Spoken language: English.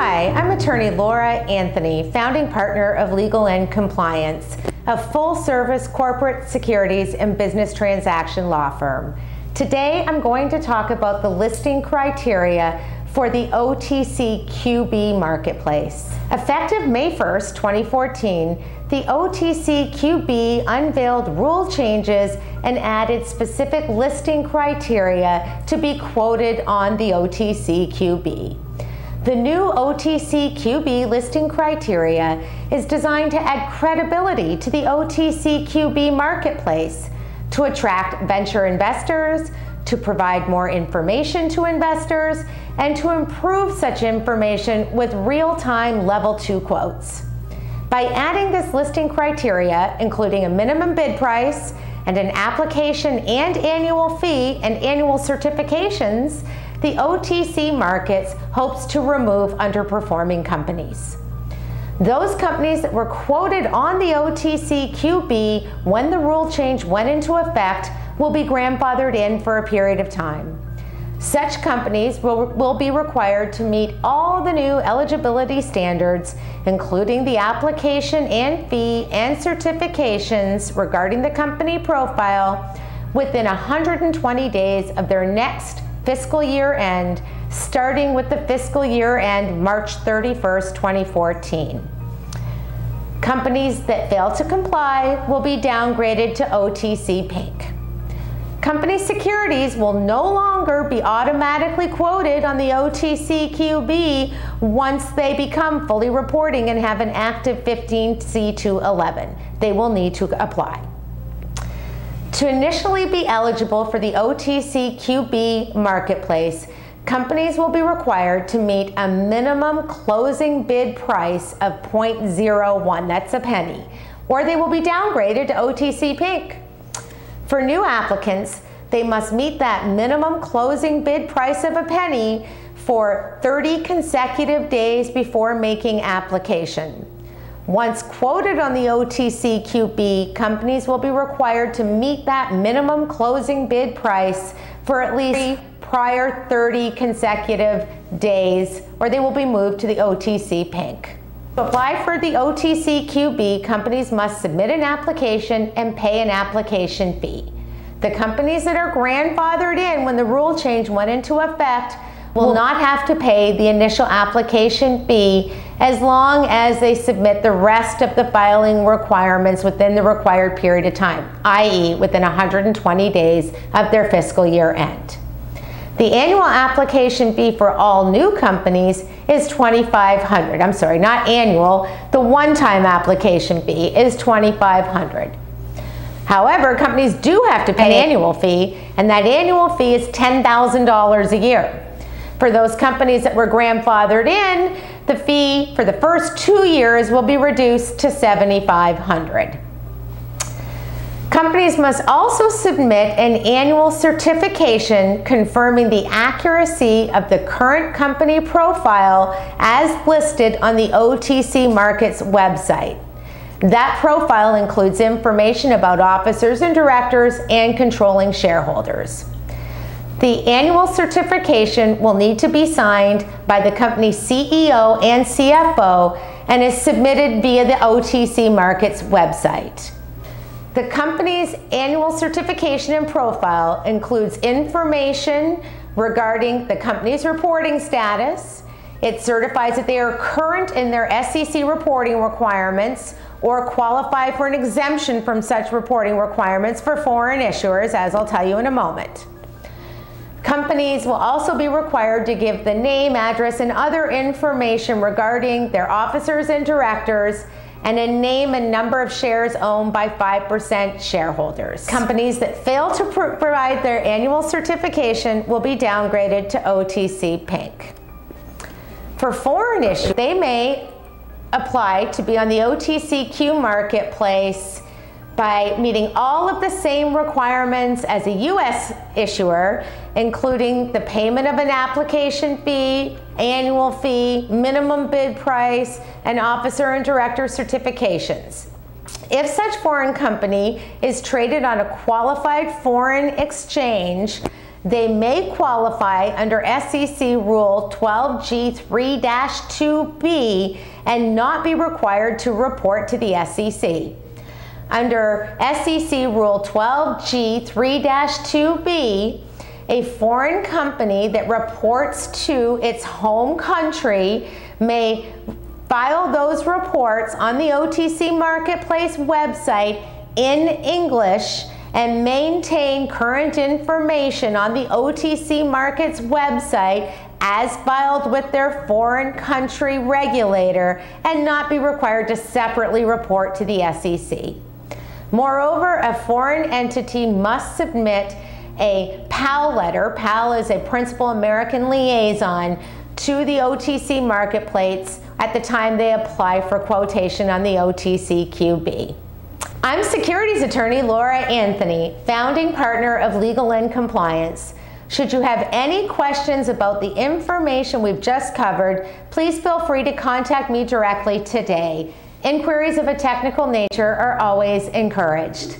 Hi, I'm attorney LaNthony, founding partner of Legal and Compliance, a full-service corporate securities and business transaction law firm. Today, I'm going to talk about the listing criteria for the OTCQB marketplace. Effective May 1st, 2014, the OTCQB unveiled rule changes and added specific listing criteria to be quoted on the OTCQB. The new OTCQB listing criteria is designed to add credibility to the OTCQB marketplace, to attract venture investors, to provide more information to investors, and to improve such information with real-time Level 2 quotes. By adding this listing criteria, including a minimum bid price and an application and annual fee and annual certifications, the OTC Markets hopes to remove underperforming companies. Those companies that were quoted on the OTCQB when the rule change went into effect will be grandfathered in for a period of time. Such companies will be required to meet all the new eligibility standards, including the application and fee and certifications regarding the company profile, within 120 days of their next fiscal year end, starting with the fiscal year end March 31st, 2014. Companies that fail to comply will be downgraded to OTC Pink. Company securities will no longer be automatically quoted on the OTCQB once they become fully reporting and have an active 15C211. They will need to apply. To initially be eligible for the OTCQB marketplace, companies will be required to meet a minimum closing bid price of 0.01, that's a penny, or they will be downgraded to OTC Pink. For new applicants, they must meet that minimum closing bid price of a penny for 30 consecutive days before making application. Once quoted on the OTCQB, companies will be required to meet that minimum closing bid price for at least prior 30 consecutive days, or they will be moved to the OTC Pink. To apply for the OTCQB, companies must submit an application and pay an application fee. The companies that are grandfathered in when the rule change went into effect will not have to pay the initial application fee as long as they submit the rest of the filing requirements within the required period of time, i.e. within 120 days of their fiscal year end. The annual application fee for all new companies is $2,500. I'm sorry, not annual. The one-time application fee is $2,500. However, companies do have to pay an annual fee, and that annual fee is $10,000 a year. For those companies that were grandfathered in, the fee for the first 2 years will be reduced to $7,500. Companies must also submit an annual certification confirming the accuracy of the current company profile as listed on the OTC Markets website. That profile includes information about officers and directors and controlling shareholders. The annual certification will need to be signed by the company's CEO and CFO and is submitted via the OTC Markets website. The company's annual certification and profile includes information regarding the company's reporting status. It certifies that they are current in their SEC reporting requirements or qualify for an exemption from such reporting requirements for foreign issuers, as I'll tell you in a moment. Companies will also be required to give the name, address, and other information regarding their officers and directors, and a name and number of shares owned by 5% shareholders. Companies that fail to provide their annual certification will be downgraded to OTC Pink. For foreign issuers, they may apply to be on the OTCQ marketplace by meeting all of the same requirements as a U.S. issuer, including the payment of an application fee, annual fee, minimum bid price, and officer and director certifications. If such foreign company is traded on a qualified foreign exchange, They may qualify under SEC Rule 12G3-2B and not be required to report to the SEC. Under SEC Rule 12G3-2B, a foreign company that reports to its home country may file those reports on the OTC Marketplace website in English and maintain current information on the OTC Markets website as filed with their foreign country regulator and not be required to separately report to the SEC. Moreover, a foreign entity must submit a PAL letter, PAL is a Principal American Liaison, to the OTC Marketplace at the time they apply for quotation on the OTCQB. I'm securities attorney LaNthony, founding partner of Legal and Compliance. Should you have any questions about the information we've just covered, please feel free to contact me directly today. Inquiries of a technical nature are always encouraged.